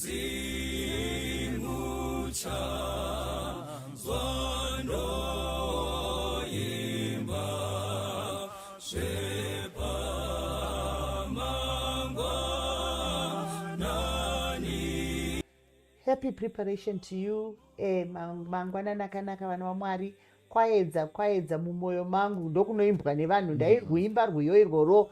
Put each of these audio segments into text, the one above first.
Happy preparation to you. Mangwanani akanaka vana vaMwari. Kwaedza mumoyo mangu ndokunoimbwa nevanhu ndairwimba rwiyo irworo.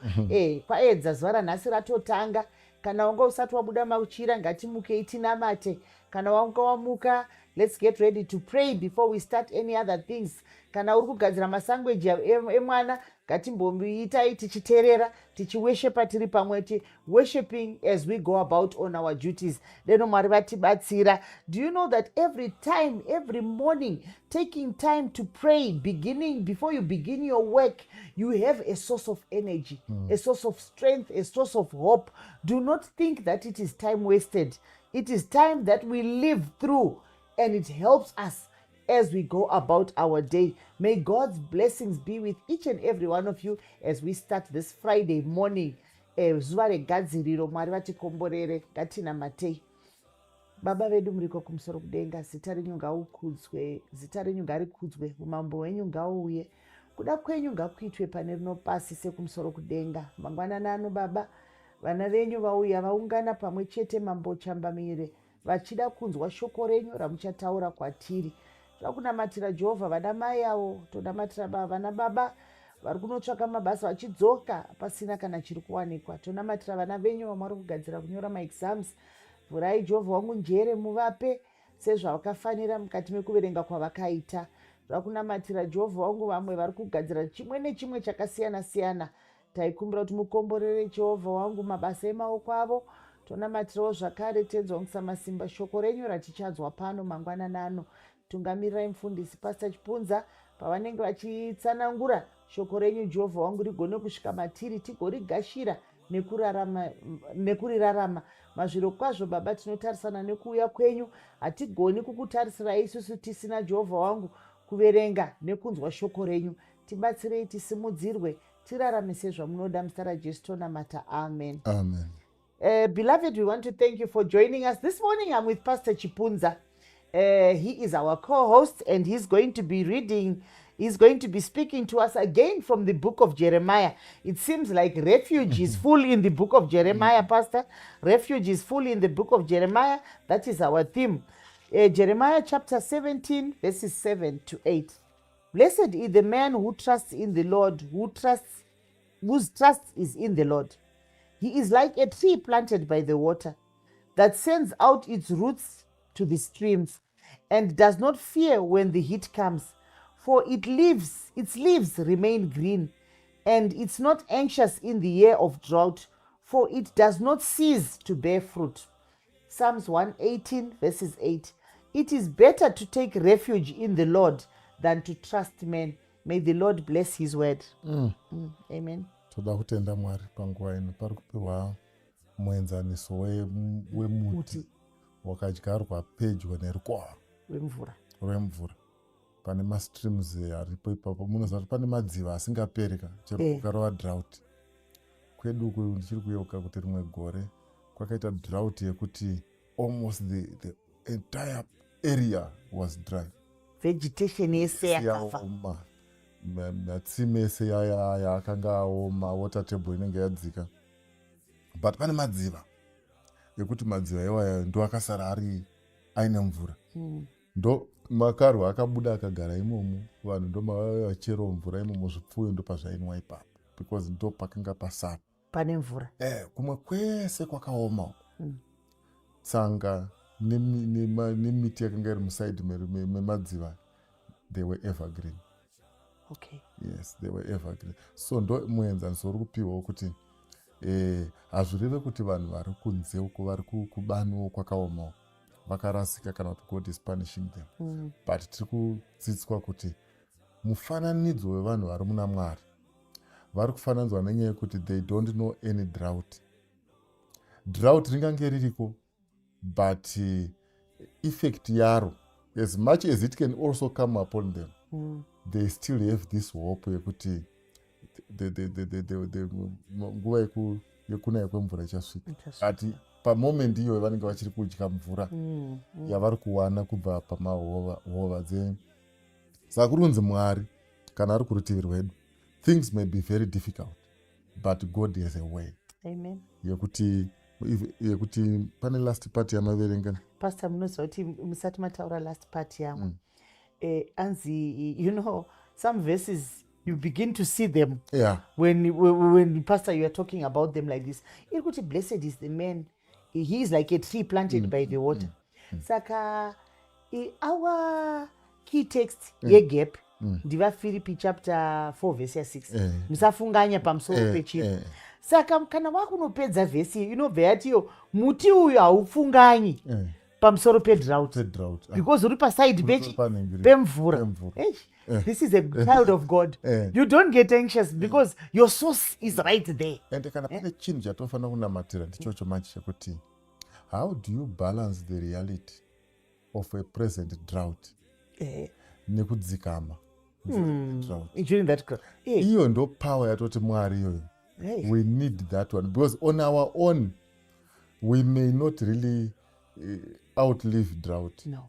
Kwaedza zuva ranhasi ratotanga. Kana wanga usati wabuda mauchira ngatimukei tinamate. Kana wanga wamuka, let's get ready to pray before we start any other things. Kana uri kugadzira masangweji emwana ngatimboitai tichiteerera tichiweshepa tiri pamwe worshiping as we go about on our duties. Leno Mwari vatibatsira. Do you know that every time, every morning, taking time to pray, before you begin your work, you have a source of energy, a source of strength, a source of hope. Do not think that it is time wasted. It is time that we live through, and it helps us as we go about our day. May God's blessings be with each and every one of you as we start this Friday morning. Zuva regadziriro, Mwari vatikomborere, ngatinamatei. Baba vedu muriko kumusoro kudenga, zita renyu ngaukudzwe, zita renyu ngarikudzwe, umambo hwenyu ngauye, kuda kwenyu ngakuitwe pane rino pasi sekumusoro kudenga. Mangwanani ano Baba, vana venyu vauya vaungana pamwe chete mambochambamire vachida kunzwa shoko renyu ramuchataura kwatiri. Zvakunamatira Jehovha vana mai avo, tonamatira vana baba vari kunotsvaka mabasa vachidzoka pasina kana chiri kuwanikwa. Tonamatira vana venyu vamwari kugadzira kunyora maexams. Vurai Jehovha wangu njere muvape sezvavakafanira mukati mekuverenga kwavakaita. Zvakunamatira Jehovha wangu vamwe vari kugadzira chimwe nechimwe chakasiyana siyana. Taikumbira kuti mukomborere Jehovha wangu mabasa emaoko avo. Tonamatirawo zvakare tenzi wangu samasimba shoko renyu ratichadzwa pano mangwanani ano. Tungamirirai mufundisi Pastor Chipunza pavanenge vachitsanangura shoko renyu Jehovha wangu rigone kusvika matiri tigorigashira nekurirarama. Mazviro kwazvo Baba tinotarisana nekuuya kwenyu, hatigoni kukutarisirai isusu tisina Jehovha wangu kuverenga nekunzwa shoko renyu. Tibatsirei tisimudzirwe, tirarame sezvamunoda muzita raJesu tonamata. Amen. Amen. Beloved, we want to thank you for joining us. This morning I'm with Pastor Chipunza. He is our co-host and he's going to be speaking to us again from the book of Jeremiah. It seems like refuge is full in the book of Jeremiah, Pastor. Refuge is full in the book of Jeremiah. That is our theme. Jeremiah chapter 17, verses 7 to 8. Blessed is the man who trusts in the Lord, whose trust is in the Lord. He is like a tree planted by the water that sends out its roots to the streams and does not fear when the heat comes, for its leaves remain green, and it's not anxious in the year of drought, for it does not cease to bear fruit. Psalms 118 verses 8. It is better to take refuge in the Lord than to trust men. May the Lord bless his word. Amen. Toda kutenda Mwari panguva ino pari kupiwa muenzaniso wemuti wakadyarwa pedyo nerukova rwemvura. Pane mastreams aripo ipapo. Munoziva kuti pane madziva asingapereka chero kukarova drought. Kwedu uku ndichiri kuyeuka kuti rimwe gore kwakaita drought yekuti almost the entire area was dry. Vegetation yese yakafa. Matsime ese yaya akanga aoma, water table inenge yadzika. But pane madziva yekuti madziva iwaya ndo akasara ari aine mvura. Ndo makarwa akabuda akagara imomo, vanhu ndo vachero mvura imomo, zvipfuyo ndo pazvainwa ipapo, because ndo pakanga pasara pane mvura. Kumwe kwese kwakaoma. Tsanga nemiti yakanga iri musaidi memadziva, they were evergreen. Okay. Yes, they were evergreen. So ndo muenzaniso uri kupiwa wokuti hazvireve kuti vanhu vari kunze uko vari kubani kwakaoma vakarasika kana kuti God is punishing them. But tiri kudzidziswa kuti mufananidzo wevanhu vari muna Mwari vari kufananidzwa nenyaya yekuti they don't know any drought. Drought ringange ririko, but effect yaro, as much as it can also come upon them, they still have this hope yekuti nguva yekunaya kwemvura ichasvika. Ati pamoment iyoyo vanenge vachiri kudya mvura yavari kuwana kubva pamahova dzenyu. Saka kurunzi Mwari kana ari kurutivi rwedu, things may be very difficult but God has a way. Amen. Yekuti pane last part yamaverenga. Pastor, munoziva kuti musati mataura last part yangu. Anzi, you know, some verses you begin to see them. Yeah. When Pastor, you are talking about them like this. Kuti blessed is the man. He is like a tree planted by the water. Saka, our key text, ye gap. Ndiva Philippi chapter 4 verse 6. Musafunganya pamusoro pechiro. Saka kana wakunopedza vhesi inobva yatiyo muti uyu haufunganyi pamusoro pedrought because uri paside pemvura. This is a child of God. You don't get anxious because your source is right there. And kana pane chinhu chatofanira kunamatira ndichocho manje chekuti how do you balance the reality of a present drought nekudzikama iyo ndo power yatoti Mwari iyoyo. We need that one because on our own we may not really outlive drought. No.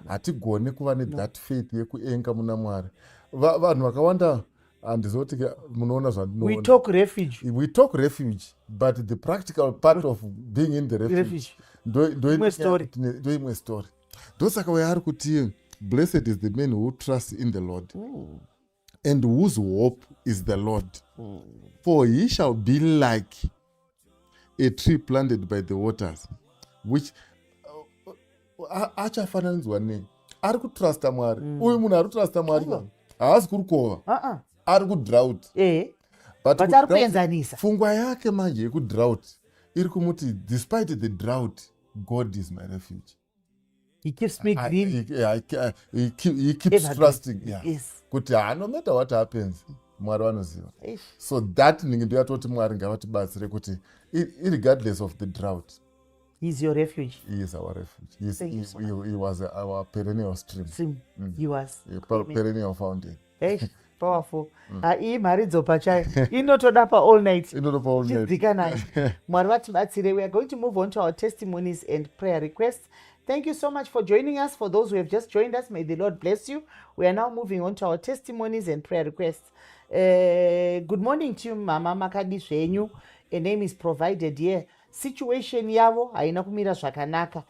Hatigone kuva that faith yekuenga muna Mwari. Vanhu vakawanda handizoti munoona zvandinoona. We talk refuge but the practical part of being in the refuge ndo story. Ndosaka wayari kuti blessed is the man who trusts in the Lord and whose hope is the Lord. For he shall be like a tree planted by the waters, which achafananidzwa nei? Ari kutrusta Mwari. Uyu munhu ari kutrusta Mwari haasi kurukova. Ari kudrought. But ari kuenzanisa. Pfungwa yake manje yekudrought iri kumuti despite the drought, God is my refuge. He keeps me green. He keeps trusting. Yes. Kuti no matter what happens, Mwari vanoziva. So that ningi ndo yatoti Mwari ngavatibatsire kuti regardless of the drought, He is your refuge. He is our refuge. He was our perennial stream. He was. Perennial fountain. Powerful. Hii maridzo pachayo inotoda pa all night. Mwari vatibatsire. We are going to move on to our testimonies and prayer requests. Thank you so much for joining us. For those who have just joined us, may the Lord bless you. We are now moving on to our testimonies and prayer requests. Good morning to you, Mama Makadi Zvenyu. A name is provided here. Situation yavo haina kumira zvakanaka.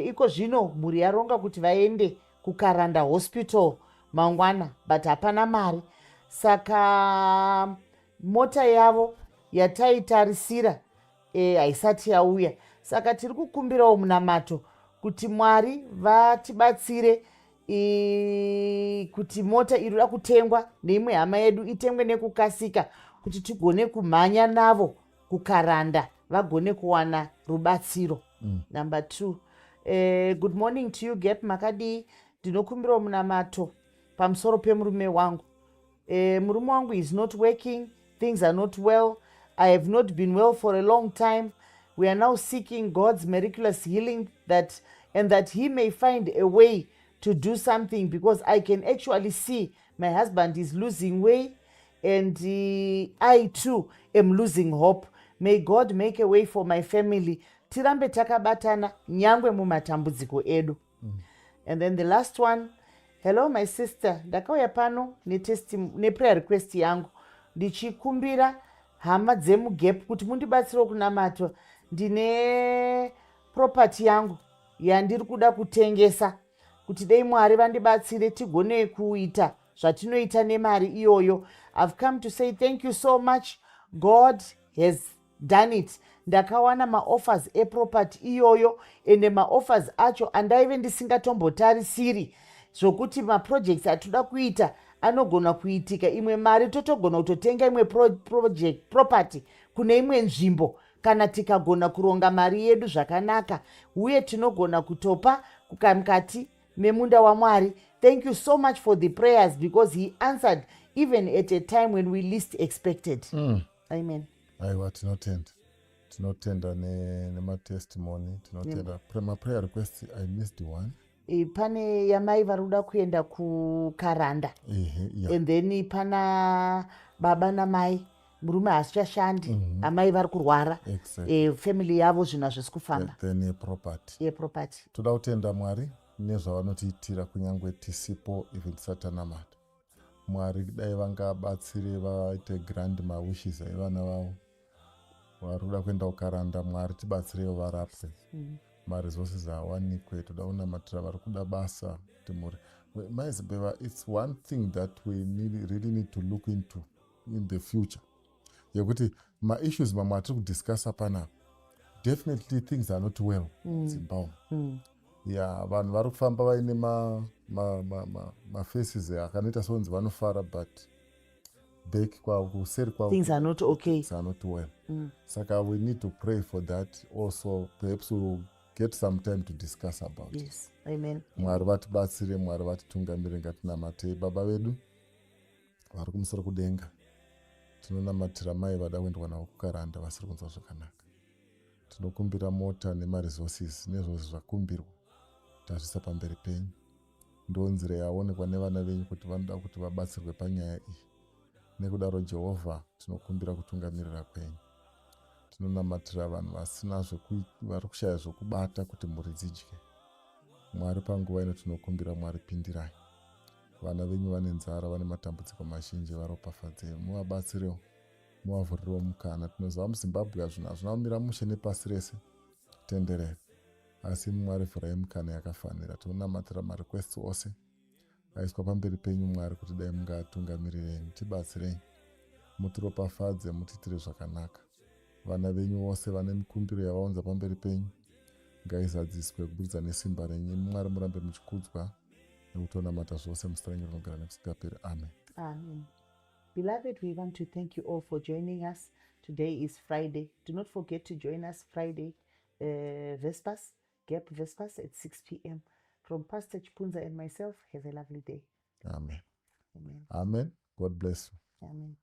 Iko zvino muri yaronga kuti vaende kukaranda hospital mangwana, but hapana mari. Saka mota yavo yataitarisira haisati yauya. Saka tiri kukumbirawo munamato kuti Mwari vatibatsire kuti mota irikuda kutengwa neimwe hama yedu itengwe nekukasika kuti tigone kumhanya navo kukaranda vagone kuwana rubatsiro. Number 2, good morning to you Gap Makadi. Ndinokumbirawo munamato pamusoro pemurume wangu. Murume wangu is not working, things are not well. I have not been well for a long time. We are now seeking God's miraculous healing that he may find a way to do something, because I can actually see my husband is losing weight and I too am losing hope. May God make a way for my family. Tirambe takabatana nyangwe mumatambudziko edu. And then the last one, hello my sister, ndakauya pano ne prayer request yangu. Ndichikumbira hama dzemu Gap kuti mundibatsire kunamato. Ndine property yangu yandiri kuda kutengesa kuti dei Mwari vandibatsire tigone kuita zvatinoita nemari iyoyo. I've come to say thank you so much. God has done it. Ndakawana maoffers eproperty iyoyo ende maoffers acho andaive ndisingatombotarisiri zvokuti maprojects atoda kuita anogona kuitika. Imwe mari totogona kutotenga imwe property kune imwe nzvimbo kana tikagona kuronga mari yedu zvakanaka, uye tinogona kutopa kukamukati memunda waMwari. Thank you so much for the prayers, because he answered even at a time when we least expected. Amen. Aiwa, tinotenda nematestimony, tinotenda prayer request. I missed one. Pane yamai varuda kuenda kukaranda. Yeah. And then pana baba namai murume haasichashandi, amai vari kurwara, Exactly. family yavo zvinhu hazvisi kufamba, Then yeproperty. yeproperty. Toda kutenda Mwari nezvavanotiitira kunyange tisipo even tisatanamata. Mwari dai vangabatsire vaite grand mawishes evana vavo vari kuda kuenda kukaranda, Mwari tibatsirewo varapwe, maresources awanikwe. Toda kunamatira vari kuda basa kuti mhuri. Zimbeva, it's one thing that we really need to look into in the future, yekuti maissues mamwe atiri kudiscussa panapa, definitely things are not well Zimbabwe. Yeah, vanhu vari kufamba vaine mafaces akanoita sonzi vanofara, but back kwavo, kuseri kwavo, Things are not okay. things are not well. Saka we need to pray for that also. Perhaps we will get some time to discuss about it. Yes, amen. Mwari vatibatsire, Mwari vatitungamire. Ngatinamatei baba vedu vari kumusoro kudenga, tinonamatira mai vada kuendwa navo kukaranda vasiri kunzwa zvakanaka. Tinokumbira mota nemaresources nezvose zvakumbirwa tazvisa pamberi penyu. Ndonzira yaonekwa nevana venyu kuti vanoda kuti vabatsirwe panyaya iyi. Nekudaro Jehovha tinokumbira kutungamirira kwenyu. Tinonamatira vanhu vasina vari kushaya zvokubata kuti mhuri dzidye. Mwari panguva ino tinokumbira, Mwari pindirai. Vana venyu vane nzara, vane matambudziko mazhinji, varopafadzei, muvabatsirewo, muvavhurirewo mukana. Tinoziva muZimbabwe hazvina kumira mushe nepasi rese tenderere, asi Mwari vhurai mukana yakafanira. Tinonamatira marequests ose aiswa pamberi penyu Mwari kuti dai mungatungamirirei, tibatsirei, mutiropafadze, mutiitire zvakanaka. Vana venyu vose vane mikumbiro yavaunza pamberi penyu ngaizadziswe kubudikidza nesimba renyu. Mwari murambe muchikudzwa nekutonamata zvose muzita renyu rinogara nekusingaperi. Amen. Amen. Beloved, we want to thank you all for joining us. Today is Friday. Do not forget to join us Friday, Vespers, Gap Vespers at 6 p.m. From Pastor Chipunza and myself, have a lovely day. Amen. Amen. Amen. God bless you. Amen.